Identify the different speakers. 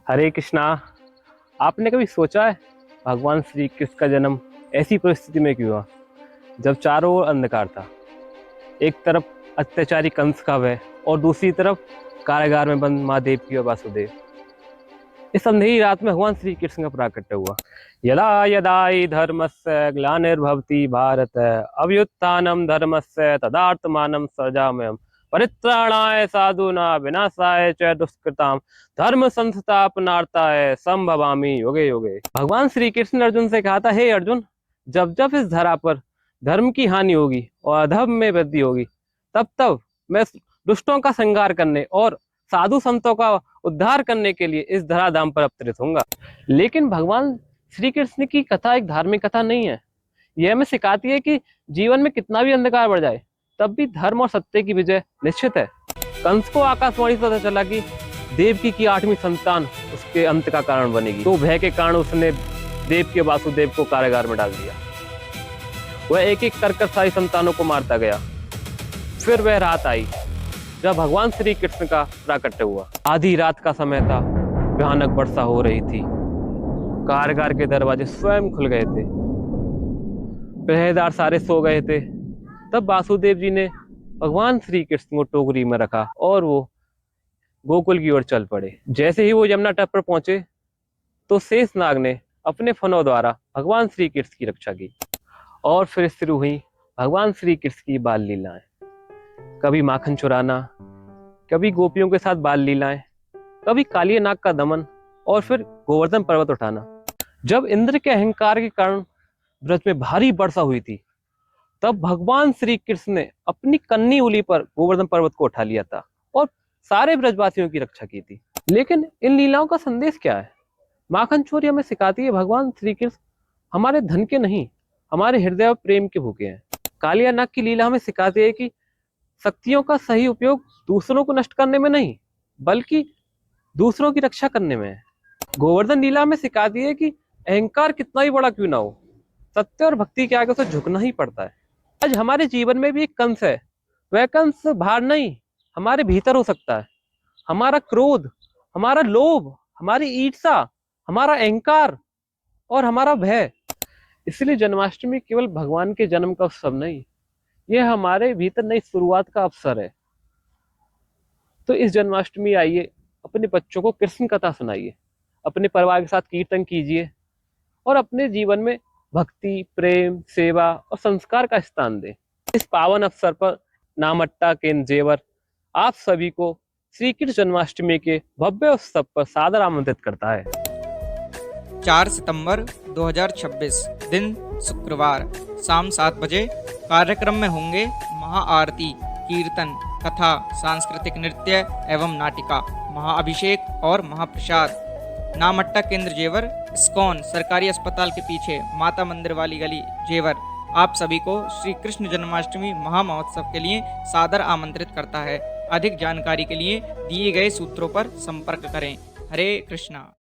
Speaker 1: हरे कृष्णा। आपने कभी सोचा है भगवान श्री कृष्ण का जन्म ऐसी परिस्थिति में क्यों हुआ जब चारों ओर अंधकार था। एक तरफ अत्याचारी कंस का भय और दूसरी तरफ कारागार में बंद माँ देवकी और वासुदेव। इस अंधेरी रात में भगवान श्री कृष्ण का प्राकट्य हुआ। यदा यदा हि धर्मस्य ग्लानिर्भवति भारत अभ्युत्थानं धर्मस्य तदात्मानं सृजाम्यहम् परित्राणाय साधूनां विनाशाय च दुष्कृतां धर्म संस्थापनार्थाय संभवामि युगे युगे। भगवान श्री कृष्ण ने अर्जुन से कहा था, हे अर्जुन, जब जब इस धरा पर धर्म की हानि होगी और अधर्म में वृद्धि होगी, तब तब मैं दुष्टों का संहार करने और साधु संतों का उद्धार करने के लिए इस धराधाम पर अवतरित होऊंगा। लेकिन भगवान श्री कृष्ण की कथा एक धार्मिक कथा नहीं है। यह हमें सिखाती है कि जीवन में कितना भी अंधकार बढ़ जाए, तब भी धर्म और सत्य की विजय निश्चित है। कंस को आकाशवाणी से पता चला कि देवकी की 8वीं संतान उसके अंत का कारण बनेगी, तो भय के कारण उसने देवकी और वासुदेव को कारागार में डाल दिया। वह एक एक कर सारी संतानों को मारता गया। फिर वह रात आई जब भगवान श्री कृष्ण का प्राकट्य हुआ। आधी रात का समय था, भयानक वर्षा हो रही थी, कारागार के दरवाजे स्वयं खुल गए थे, पहरेदार सारे सो गए थे। तब वासुदेव जी ने भगवान श्री कृष्ण को टोकरी में रखा और वो गोकुल की ओर चल पड़े। जैसे ही वो यमुना तट पर पहुंचे तो शेषनाग ने अपने फनों द्वारा भगवान श्री कृष्ण की रक्षा की और फिर शुरू हुई भगवान श्री कृष्ण की बाल लीलाएं। कभी माखन चुराना, कभी गोपियों के साथ बाल लीलाएं, कभी काली नाग का दमन और फिर गोवर्धन पर्वत उठाना। जब इंद्र के अहंकार के कारण ब्रज में भारी वर्षा हुई थी, तब भगवान श्री कृष्ण ने अपनी कन्नी उंगली पर गोवर्धन पर्वत को उठा लिया था और सारे ब्रजवासियों की रक्षा की थी। लेकिन इन लीलाओं का संदेश क्या है? माखन चोरी हमें सिखाती है भगवान श्री कृष्ण हमारे धन के नहीं, हमारे हृदय और प्रेम के भूखे हैं। कालिया नाग की लीला हमें सिखाती है कि शक्तियों का सही उपयोग दूसरों को नष्ट करने में नहीं, बल्कि दूसरों की रक्षा करने में है। गोवर्धन लीला में सिखाती है कि अहंकार कितना ही बड़ा क्यों ना हो, सत्य और भक्ति के आगे उसे झुकना ही पड़ता है। आज हमारे जीवन में भी एक कंस है। वह कंस बाहर नहीं, हमारे भीतर हो सकता है। हमारा क्रोध, हमारा लोभ, हमारी ईर्ष्या, हमारा अहंकार और हमारा भय। इसलिए जन्माष्टमी केवल भगवान के जन्म का उत्सव नहीं, यह हमारे भीतर नई शुरुआत का अवसर है। तो इस जन्माष्टमी आइए, अपने बच्चों को कृष्ण कथा सुनाइए, अपने परिवार के साथ कीर्तन कीजिए और अपने जीवन में भक्ति, प्रेम, सेवा और संस्कार का स्थान दें। इस पावन अवसर पर नामट्टा केंद्र जेवर आप सभी को श्री कृष्ण जन्माष्टमी के भव्य उत्सव पर सादर आमंत्रित करता है।
Speaker 2: 4 सितंबर 2026 दिन शुक्रवार शाम 7 बजे कार्यक्रम में होंगे महाआरती, कीर्तन, कथा, सांस्कृतिक नृत्य एवं नाटिका, महाअभिषेक और महाप्रसाद। नामट्टा केंद्र जेवर, इस्कॉन सरकारी अस्पताल के पीछे माता मंदिर वाली गली, जेवर आप सभी को श्री कृष्ण जन्माष्टमी महामहोत्सव के लिए सादर आमंत्रित करता है। अधिक जानकारी के लिए दिए गए सूत्रों पर संपर्क करें। हरे कृष्णा।